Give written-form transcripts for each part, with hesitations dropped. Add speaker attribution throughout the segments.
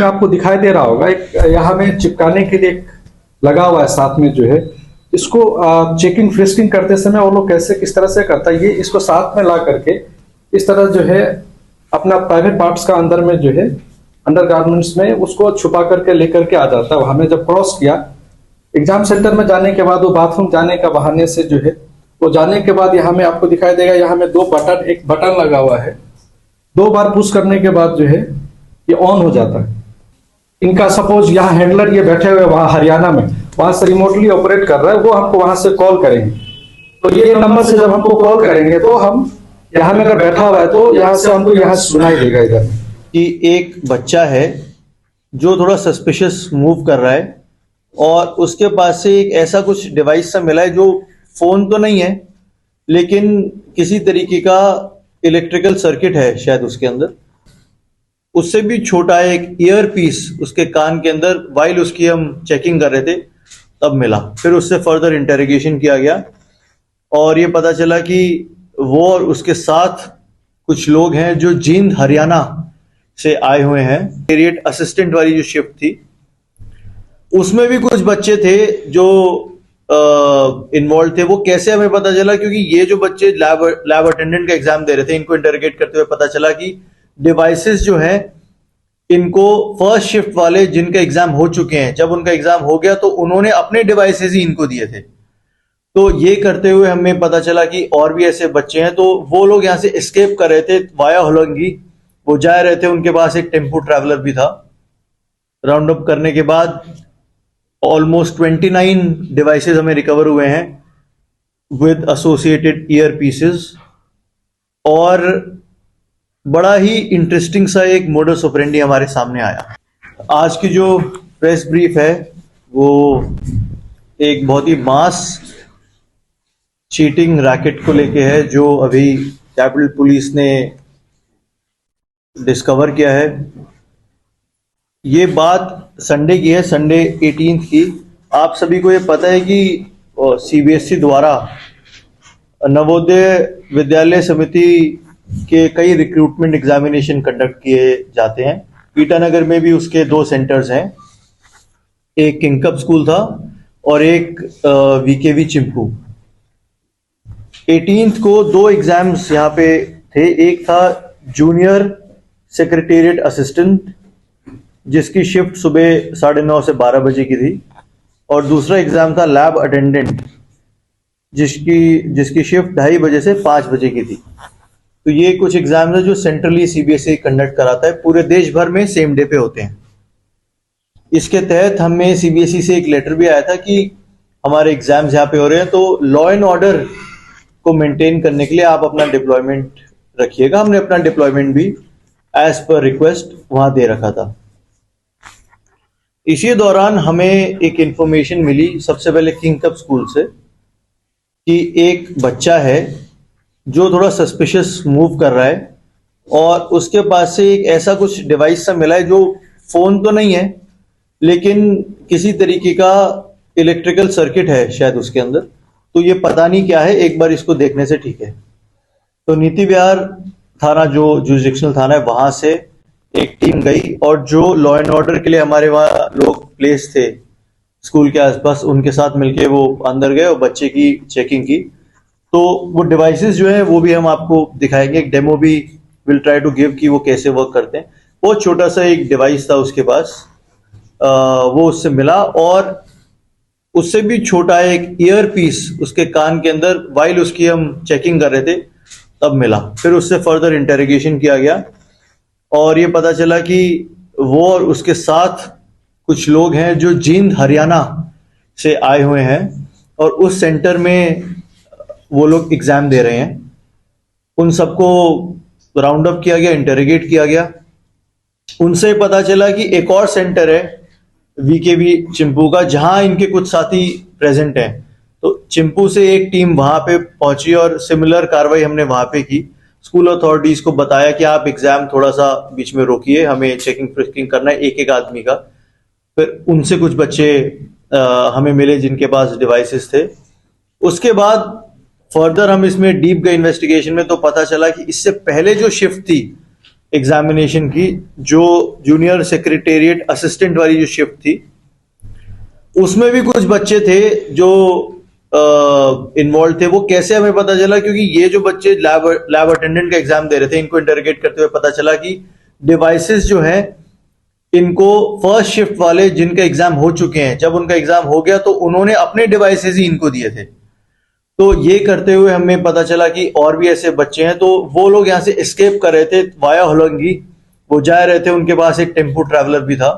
Speaker 1: आपको दिखाई दे रहा होगा, एक यहाँ में चिपकाने के लिए एक लगा हुआ है साथ में जो है। इसको चेकिंग फ्रिस्किंग करते समय वो लोग कैसे किस तरह से करता है, ये इसको साथ में ला करके इस तरह जो है अपना प्राइवेट पार्ट्स का अंदर में जो है अंडर गारमेंट्स में उसको छुपा करके लेकर के आ जाता है। हमें जब क्रॉस किया एग्जाम सेंटर में जाने के बाद वो बाथरूम जाने का बहाने से जो है वो जाने के बाद यहाँ में आपको दिखाई देगा, यहाँ में दो बटन, एक बटन लगा हुआ है, 2 बार पुश करने के बाद जो है ये ऑन हो जाता है। इनका सपोज यहाँ हैंडलर ये बैठे हुए वहां हरियाणा में, वहां से रिमोटली ऑपरेट कर रहा है, वो हमको वहां से कॉल करेंगे। तो ये नंबर से जब हमको कॉल करेंगे तो हम यहाँ में अगर बैठा हुआ है तो यहाँ से हमको यहाँ सुनाई देगा इधर
Speaker 2: कि एक बच्चा है जो थोड़ा सस्पिशियस मूव कर रहा है और उसके पास से एक ऐसा कुछ डिवाइस सा मिला है जो फोन तो नहीं है लेकिन किसी तरीके का इलेक्ट्रिकल सर्किट है शायद उसके अंदर। उससे भी छोटा एक ईयर पीस उसके कान के अंदर वाइल उसकी हम चेकिंग कर रहे थे तब मिला। फिर उससे फर्दर इंटेरोगेशन किया गया और ये पता चला कि वो और उसके साथ कुछ लोग हैं जो जींद हरियाणा से आए हुए हैं। पीरियड असिस्टेंट वाली जो शिफ्ट थी उसमें भी कुछ बच्चे थे जो इन्वॉल्व थे। वो कैसे हमें पता चला, क्योंकि ये जो बच्चे लैब अटेंडेंट का एग्जाम दे रहे थे, इनको इंटरोगेट करते हुए पता चला कि डिवाइसेस जो हैं इनको फर्स्ट शिफ्ट वाले जिनका एग्जाम हो चुके हैं, जब उनका एग्जाम हो गया तो उन्होंने अपने डिवाइसेस ही इनको दिए थे। तो ये करते हुए हमें पता चला कि और भी ऐसे बच्चे हैं। तो वो लोग यहाँ से एस्केप कर रहे थे वाया होलंगी, वो जा रहे थे, उनके पास एक टेम्पो ट्रैवलर भी था। राउंड अप करने के बाद ऑलमोस्ट 29 डिवाइसेस हमें रिकवर हुए हैं विद एसोसिएटेड ईयर पीसेस। और बड़ा ही इंटरेस्टिंग सा एक मोडस ऑपरेंडी हमारे सामने आया। आज की जो प्रेस ब्रीफ है वो एक बहुत ही मास चीटिंग रैकेट को लेके है जो अभी कैपिटल पुलिस ने डिस्कवर किया है। ये बात संडे की है, संडे 18 की। आप सभी को ये पता है कि सीबीएसई द्वारा नवोदय विद्यालय समिति के कई रिक्रूटमेंट एग्जामिनेशन कंडक्ट किए जाते हैं। ईटानगर में भी उसके 2 सेंटर्स हैं, एक किंगकप स्कूल था और एक वीकेवी चिंपू। 18 को 2 एग्जाम्स यहाँ पे थे। एक था जूनियर सेक्रेटेरिएट असिस्टेंट जिसकी शिफ्ट सुबह 9:30 से 12 बजे की थी, और दूसरा एग्जाम था लैब अटेंडेंट जिसकी शिफ्ट 2:30 बजे से 5 बजे की थी। तो ये कुछ एग्जाम है जो सेंट्रली सीबीएसई कंडक्ट कराता है, पूरे देश भर में सेम डे पे होते हैं। इसके तहत हमें सीबीएसई से एक लेटर भी आया था कि हमारे एग्जाम्स यहाँ पे हो रहे हैं, तो लॉ एंड ऑर्डर को मेंटेन करने के लिए आप अपना डिप्लॉयमेंट रखिएगा। हमने अपना डिप्लॉयमेंट भी एज पर रिक्वेस्ट वहां दे रखा था। इसी दौरान हमें एक इंफॉर्मेशन मिली सबसे पहले किंगकप स्कूल से कि एक बच्चा है जो थोड़ा सस्पिशियस मूव कर रहा है और उसके पास से एक ऐसा कुछ डिवाइस सा मिला है जो फोन तो नहीं है लेकिन किसी तरीके का इलेक्ट्रिकल सर्किट है शायद उसके अंदर। तो ये पता नहीं क्या है, एक बार इसको देखने से ठीक है। तो नीति विहार थाना जो जुरिसडिक्शनल थाना है वहां से एक टीम गई और जो लॉ एंड ऑर्डर के लिए हमारे वहाँ लोग प्लेस थे स्कूल के आसपास, उनके साथ मिलके वो अंदर गए और बच्चे की चेकिंग की। तो वो डिवाइसेस जो है वो भी हम आपको दिखाएंगे, एक डेमो भी विल ट्राई टू गिव कि वो कैसे वर्क करते हैं। बहुत छोटा सा एक डिवाइस था उसके पास, वो उससे मिला, और उससे भी छोटा एक ईयर पीस उसके कान के अंदर वाइल उसकी हम चेकिंग कर रहे थे तब मिला। फिर उससे फर्दर इंटेरोगेशन किया गया और ये पता चला कि वो और उसके साथ कुछ लोग हैं जो जींद हरियाणा से आए हुए हैं और उस सेंटर में वो लोग एग्जाम दे रहे हैं। उन सबको राउंड अप किया गया, इंटेरोगेट किया गया। उनसे पता चला कि एक और सेंटर है वीकेवी चिंपू का जहां इनके कुछ साथी प्रेजेंट हैं। तो चिंपू से एक टीम वहां पे पहुंची और सिमिलर कार्रवाई हमने वहां पे की। स्कूल अथॉरिटीज को बताया कि आप एग्जाम थोड़ा सा बीच में रोकिए, हमें चेकिंग फ्रिस्किंग करना है एक एक आदमी का। फिर उनसे कुछ बच्चे हमें मिले जिनके पास डिवाइसेस थे। उसके बाद फर्दर हम इसमें डीप गए इन्वेस्टिगेशन में, तो पता चला कि इससे पहले जो शिफ्ट थी एग्जामिनेशन की, जो जूनियर सेक्रेटेरिएट असिस्टेंट वाली जो शिफ्ट थी, उसमें भी कुछ बच्चे थे जो इन्वॉल्व थे। वो कैसे हमें पता चला? क्योंकि ये जो बच्चे लैब अटेंडेंट का एग्जाम दे रहे थे, इनको इंटरोगेट करते हुए पता चला कि डिवाइसेस जो हैं, इनको फर्स्ट शिफ्ट वाले जिनका एग्जाम हो चुके हैं, जब उनका एग्जाम हो गया तो उन्होंने अपने डिवाइसेस ही इनको दिए थे। तो ये करते हुए हमें पता चला कि और भी ऐसे बच्चे हैं। तो वो लोग यहाँ से एस्केप कर रहे थे वाया होलंगी, वो जा रहे थे, उनके पास एक टेम्पो ट्रैवलर भी था।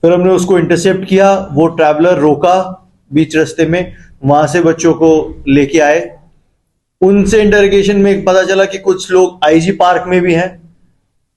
Speaker 2: फिर हमने उसको इंटरसेप्ट किया, वो ट्रैवलर रोका बीच रास्ते में, वहां से बच्चों को लेके आए। उनसे इंटरोगेशन में पता चला कि कुछ लोग आईजी पार्क में भी हैं,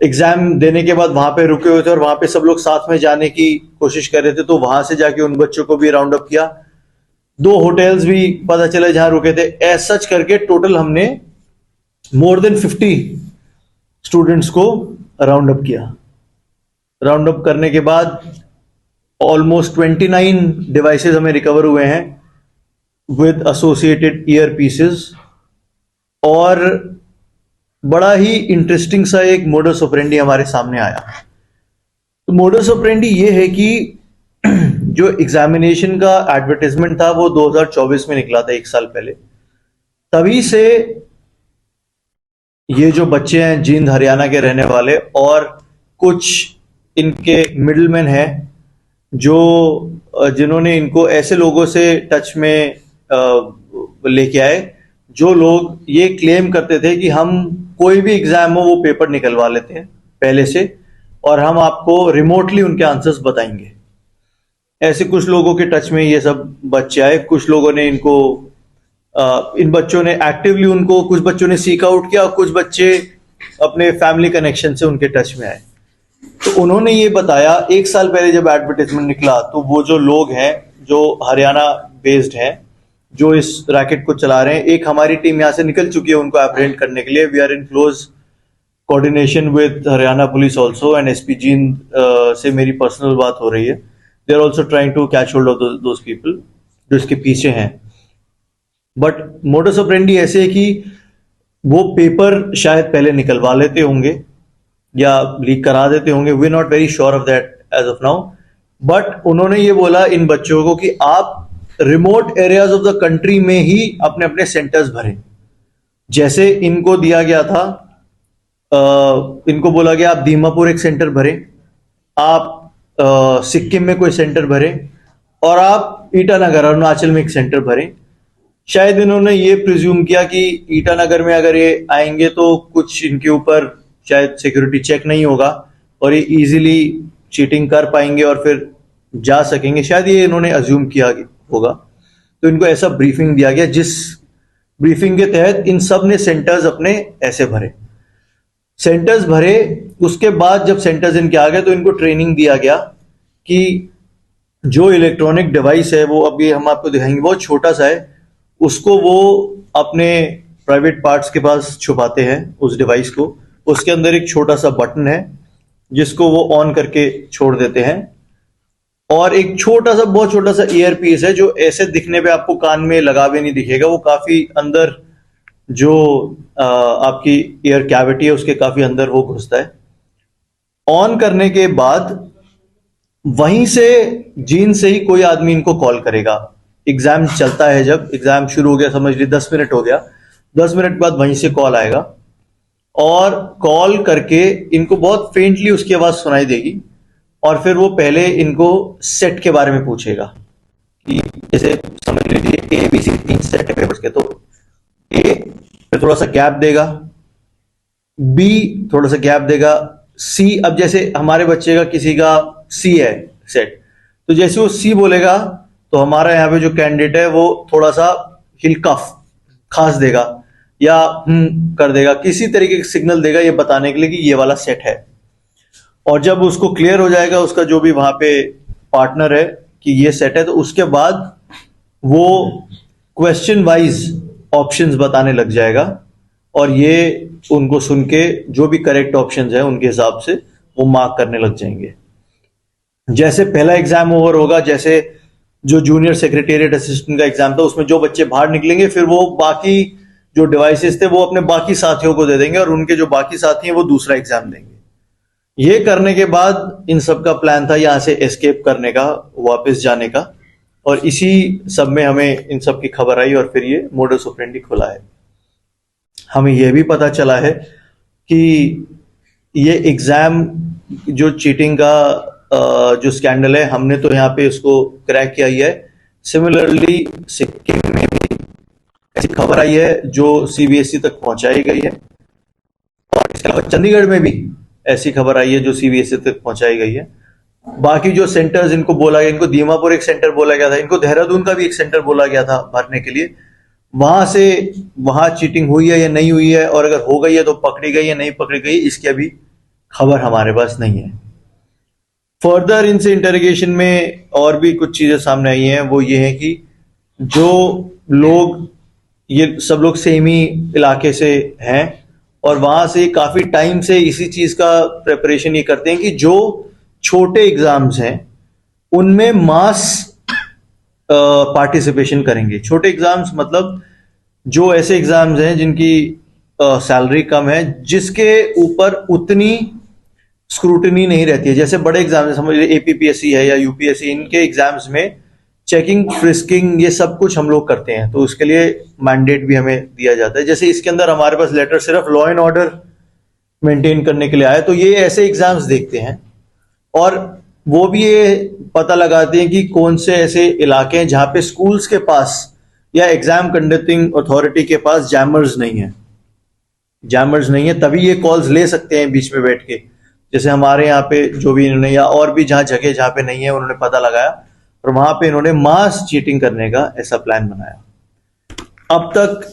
Speaker 2: एग्जाम देने के बाद वहां पे रुके हुए थे और वहां पे सब लोग साथ में जाने की कोशिश कर रहे थे। तो वहां से जाके उन बच्चों को भी राउंड अप किया। 2 होटल्स भी पता चले जहां रुके थे। एज सच करके टोटल हमने मोर देन 50 स्टूडेंट्स को राउंड अप किया। राउंड अप करने के बाद ऑलमोस्ट 29 डिवाइसेस हमें रिकवर हुए हैं विद एसोसिएटेड ईयर पीसेस। और बड़ा ही इंटरेस्टिंग सा एक मोडस ऑपरेंडी हमारे सामने आया। तो मोडस ऑपरेंडी ये है कि जो एग्जामिनेशन का एडवर्टाइजमेंट था वो 2024 में निकला था, 1 साल पहले। तभी से ये जो बच्चे हैं जींद हरियाणा के रहने वाले और कुछ इनके मिडलमैन हैं जो जिन्होंने इनको ऐसे लोगों से टच में लेके आए जो लोग ये क्लेम करते थे कि हम कोई भी एग्जाम हो वो पेपर निकलवा लेते हैं पहले से और हम आपको रिमोटली उनके आंसर्स बताएंगे। ऐसे कुछ लोगों के टच में ये सब बच्चे आए। कुछ लोगों ने इनको इन बच्चों ने एक्टिवली उनको, कुछ बच्चों ने सीक आउट किया और कुछ बच्चे अपने फैमिली कनेक्शन से उनके टच में आए। तो उन्होंने ये बताया 1 साल पहले जब एडवर्टाइजमेंट निकला तो वो जो लोग हैं जो हरियाणा बेस्ड हैं जो इस रैकेट को चला रहे हैं, एक हमारी टीम यहाँ से निकल चुकी है उनको एप्रेहेंड करने के लिए। We are in close coordination with Haryana police also and SP Jind से मेरी पर्सनल बात हो रही है। They are also trying to catch hold of those people जो इसके पीछे हैं। बट मोडस ऑपरेंडी ऐसे है कि वो पेपर शायद पहले निकलवा लेते होंगे या लीक करा देते होंगे। We not very sure of that as of now. But उन्होंने ये बोला इन बच्चों को कि आप remote areas of the country में ही अपने अपने सेंटर्स भरें। जैसे इनको दिया गया था, इनको बोला गया आप दीमापुर एक सेंटर भरें, आप सिक्किम में कोई सेंटर भरें और आप ईटानगर अरुणाचल में एक सेंटर भरें। शायद इन्होंने ये प्रिज्यूम किया कि ईटानगर में अगर ये आएंगे तो कुछ इनके ऊपर शायद सिक्योरिटी चेक नहीं होगा और ये इजीली चीटिंग कर पाएंगे और फिर जा सकेंगे। शायद ये इन्होंने अज्यूम किया होगा। तो इनको ऐसा ब्रीफिंग दिया गया जिस ब्रीफिंग के तहत इन सब ने सेंटर्स अपने ऐसे भरे। सेंटर्स भरे, उसके बाद जब सेंटर्स इनके आ गए तो इनको ट्रेनिंग दिया गया कि जो इलेक्ट्रॉनिक डिवाइस है वो अभी हम आपको दिखाएंगे, बहुत छोटा सा है, उसको वो अपने प्राइवेट पार्ट्स के पास छुपाते हैं उस डिवाइस को। उसके अंदर एक छोटा सा बटन है जिसको वो ऑन करके छोड़ देते हैं और एक छोटा सा, बहुत छोटा सा ईयर पीस है जो ऐसे दिखने पे आपको कान में लगा भी नहीं दिखेगा। वो काफी अंदर जो आपकी ईयर कैविटी है उसके काफी अंदर वो घुसता है। ऑन करने के बाद वहीं से जीन से ही कोई आदमी इनको कॉल करेगा। एग्जाम चलता है, जब एग्जाम शुरू हो गया, समझ लीजिए 10 मिनट हो गया, 10 मिनट बाद वहीं से कॉल आएगा और कॉल करके इनको बहुत फेंटली उसकी आवाज सुनाई देगी और फिर वो पहले इनको सेट के बारे में पूछेगा कि जैसे समझ लीजिए ABC 3 सेट है पेपर्स के, तो ए फिर थोड़ा सा गैप देगा, बी थोड़ा सा गैप देगा, सी, अब जैसे हमारे बच्चे का किसी का सी है सेट, तो जैसे वो सी बोलेगा तो हमारा यहाँ पे जो कैंडिडेट है वो थोड़ा सा हिलकफ खास देगा या कर देगा, किसी तरीके का सिग्नल देगा ये बताने के लिए कि ये वाला सेट है। और जब उसको क्लियर हो जाएगा उसका जो भी वहां पे पार्टनर है कि ये सेट है, तो उसके बाद वो क्वेश्चन वाइज ऑप्शंस बताने लग जाएगा और ये उनको सुन के जो भी करेक्ट ऑप्शंस है उनके हिसाब से वो मार्क करने लग जाएंगे। जैसे पहला एग्जाम ओवर होगा, जैसे जो जूनियर सेक्रेटेरिएट असिस्टेंट का एग्जाम था उसमें जो बच्चे बाहर निकलेंगे फिर वो बाकी जो डिवाइसेस थे वो अपने बाकी साथियों को दे देंगे और उनके जो बाकी साथी हैं वो दूसरा एग्जाम देंगे। ये करने के बाद इन सब का प्लान था यहाँ से एस्केप करने का, वापस जाने का, और इसी सब में हमें इन सब की खबर आई और फिर ये मोडस ऑपरेंडी खुला है। हमें यह भी पता चला है कि ये एग्जाम जो चीटिंग का जो स्कैंडल है, हमने तो यहाँ पे इसको क्रैक किया ही है। सिमिलरली सिक्किम में भी ऐसी खबर आई है जो सीबीएसई तक पहुंचाई गई है, और इसके अलावा चंडीगढ़ में भी ऐसी खबर आई है जो सीबीएसई तक पहुंचाई गई है। बाकी जो सेंटर्स इनको बोला गया, इनको दीमापुर एक सेंटर बोला गया था, इनको देहरादून का भी एक सेंटर बोला गया था भरने के लिए। वहां से वहां चीटिंग हुई है या नहीं हुई है, और अगर हो गई है तो पकड़ी गई या नहीं पकड़ी गई, इसकी अभी खबर हमारे पास नहीं है। फर्दर इनसे इंटरोगेशन में और भी कुछ चीजें सामने आई हैं। वो ये है कि जो लोग, ये सब लोग सेम ही इलाके से हैं और वहां से काफी टाइम से इसी चीज का प्रिपरेशन ये करते हैं कि जो छोटे एग्जाम्स हैं उनमें मास पार्टिसिपेशन करेंगे। छोटे एग्जाम्स मतलब जो ऐसे एग्जाम्स हैं जिनकी सैलरी कम है, जिसके ऊपर उतनी स्क्रूटनी नहीं रहती है। जैसे बड़े एग्जाम समझ लीजिए एपीपीएससी है या यूपीएससी, इनके एग्जाम्स में चेकिंग, फ्रिस्किंग, ये सब कुछ हम लोग करते हैं, तो उसके लिए मैंडेट भी हमें दिया जाता है। जैसे इसके अंदर हमारे पास लेटर सिर्फ लॉ एंड ऑर्डर मेंटेन करने के लिए आया, तो ये ऐसे एग्जाम्स देखते हैं और वो भी ये पता लगाते हैं कि कौन से ऐसे इलाके हैं जहां पे स्कूल्स के पास या एग्जाम कंडक्टिंग अथॉरिटी के पास जैमर्स नहीं है, तभी ये कॉल्स ले सकते हैं बीच में बैठ के। जैसे हमारे यहाँ पे जो भी इन्होंने, या और भी जगह जहाँ पे नहीं है, उन्होंने पता लगाया और वहां पे इन्होंने मास चीटिंग करने का ऐसा प्लान बनाया। अब तक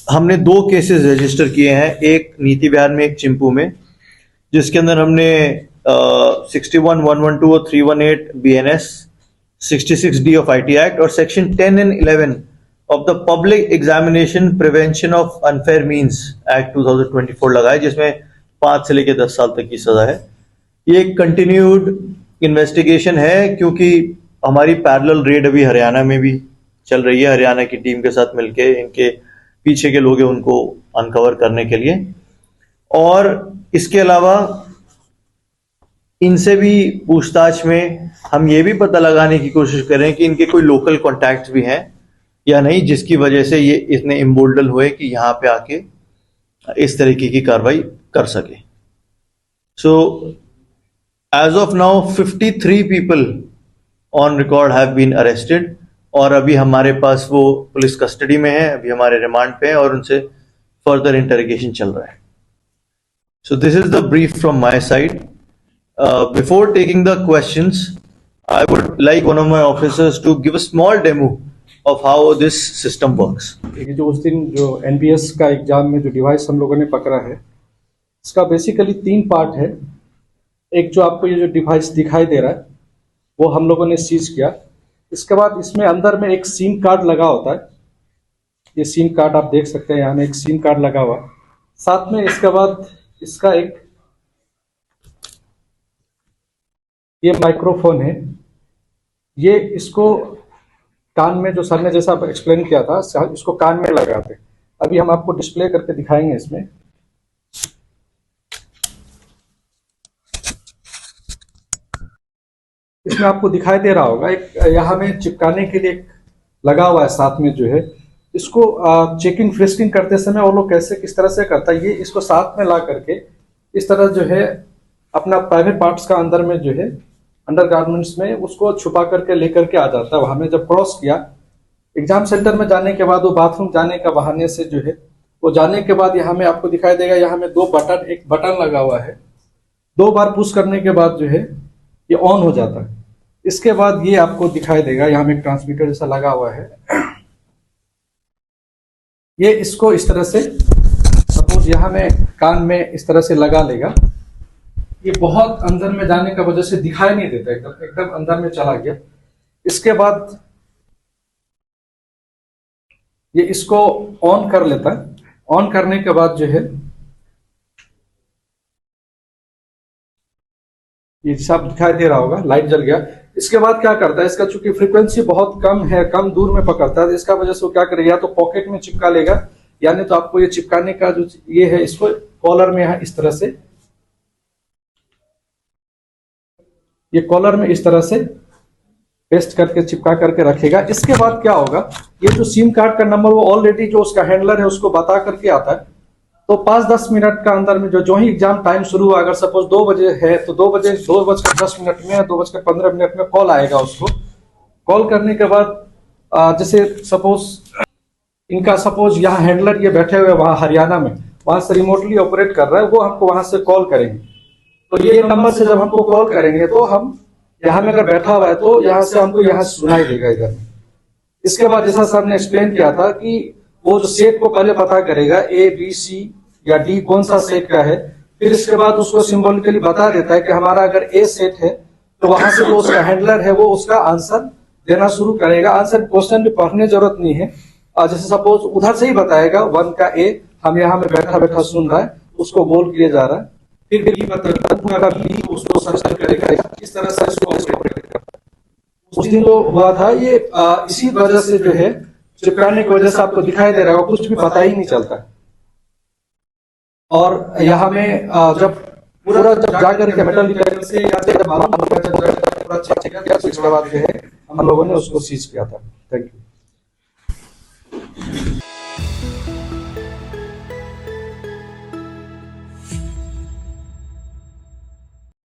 Speaker 2: हमने 2 केसेस रजिस्टर किए हैं, एक नीति विहार में, एक चिंपू में, जिसके अंदर हमने 61, 112 और 318 BNS, 66D of IT act और section 10 and 11 of the public examination prevention of unfair means act 2024 लगाए, जिसमें 5 से लेकर 10 साल तक की सजा है। ये एक कंटिन्यूड इन्वेस्टिगेशन है क्योंकि हमारी पैरेलल रेड अभी हरियाणा में भी चल रही है। हरियाणा की टीम के साथ मिलके इनके पीछे के लोग हैं उनको अनकवर करने के लिए, और इसके अलावा इनसे भी पूछताछ में हम ये भी पता लगाने की कोशिश करें कि इनके कोई लोकल कॉन्टैक्ट्स भी हैं या नहीं, जिसकी वजह से ये इतने इम्बोल्डन हुए कि यहाँ पे आके इस तरीके की कार्रवाई कर सके। So as of now 53 people on record have been arrested, और अभी हमारे पास वो पुलिस कस्टडी में है, अभी हमारे रिमांड पे है और उनसे फर्दर इंटरोगेशन चल रहा है। So this is the brief from my side. Before taking the questions, I would like one of my officers to give a small demo of how this system works.
Speaker 1: ये जो उस दिन जो NBS का exam में जो device हम लोगों ने पकड़ा है, इसका बेसिकली 3 पार्ट है। एक जो आपको ये जो डिवाइस दिखाई दे रहा है वो हम लोगों ने सीज किया। इसके बाद इसमें अंदर में एक सिम कार्ड लगा होता है, ये सिम कार्ड आप देख सकते हैं, यहाँ में एक सिम कार्ड लगा हुआ साथ में। इसके बाद इसका एक ये माइक्रोफोन है, ये इसको कान में, जो सर ने जैसा एक्सप्लेन किया था, इसको कान में लगाते। अभी हम आपको डिस्प्ले करके दिखाएंगे। इसमें आपको दिखाई दे रहा होगा एक यहाँ में चिपकाने के लिए एक लगा हुआ है साथ में जो है। इसको चेकिंग फ्रिस्किंग करते समय वो लोग कैसे किस तरह से करता है, ये इसको साथ में ला करके इस तरह जो है अपना प्राइवेट पार्ट्स का अंदर में जो है अंडर गारमेंट्स में उसको छुपा करके लेकर के आ जाता है। वहां में जब क्रॉस किया एग्जाम सेंटर में जाने के बाद, वो बाथरूम जाने का बहाने से जो है वो जाने के बाद यहाँ में आपको दिखाई देगा, यहाँ में 2 बटन, एक बटन लगा हुआ है, 2 बार पुश करने के बाद जो है ये ऑन हो जाता है। इसके बाद ये आपको दिखाई देगा यहाँ में एक ट्रांसमीटर जैसा लगा हुआ है, ये इसको इस तरह से सपोज यहाँ में कान में इस तरह से लगा लेगा। ये बहुत अंदर में जाने का वजह से दिखाई नहीं देता, एकदम अंदर में चला गया। इसके बाद ये इसको ऑन कर लेता है। ऑन करने के बाद जो है ये सब दिखाई दे रहा होगा, लाइट जल गया। इसके बाद क्या करता है, इसका चूंकि फ्रीक्वेंसी बहुत कम है, कम दूर में पकड़ता है, तो इसका वजह से वो क्या करेगा, या तो पॉकेट में चिपका लेगा यानी तो आपको ये चिपकाने का जो ये है, इसको कॉलर में यहाँ इस तरह से, ये कॉलर में इस तरह से पेस्ट करके चिपका करके रखेगा। इसके बाद क्या होगा, ये जो सिम कार्ड का नंबर वो ऑलरेडी जो उसका हैंडलर है उसको बता करके आता है। तो 5-10 मिनट का अंदर में जो ही एग्जाम टाइम शुरू हुआ, अगर सपोज 2 बजे है तो 2:10 में 2:15 में कॉल आएगा उसको। कॉल करने के बाद जैसे सपोज यहाँ हैंडलर ये बैठे हुए वहाँ हरियाणा में, वहां से रिमोटली ऑपरेट कर रहा है, वो हमको वहां से कॉल करेंगे। तो ये नंबर से जब हमको कॉल करेंगे तो हम यहाँ में अगर बैठा हुआ है तो यहाँ से हमको यहाँ सुनाई देगा इधर। इसके बाद जैसा सर ने एक्सप्लेन किया था कि वो जो सेट को पहले पता करेगा A, B, C या D कौन सा सेट का है, फिर इसके बाद उसको सिंबॉलिकली बता देता है कि हमारा अगर A सेट है तो वहां से जो उसका हैंडलर है वो उसका आंसर देना शुरू करेगा। आंसर क्वेश्चन भी पढ़ने जरूरत नहीं है, जैसे सपोज उधर से ही बताएगा 1 का A हम यहाँ में बैठा बैठा सुन रहा है, उसको बोल किया जा रहा है, फिर B बताएगा, B उसको सर्च करेगा, इस तरह से उसको ऑपरेट करता है। उस दिन जो हुआ था ये इसी वजह से जो है चिपकाने की वजह से आपको दिखाई दे रहा है, कुछ भी पता ही नहीं चलता। और यहाँ में जब जाकर के मेटल डिटेक्टर से या जब पूरा चेक किया तो इसके बाद जो है हम लोगों ने उसको सीज किया था।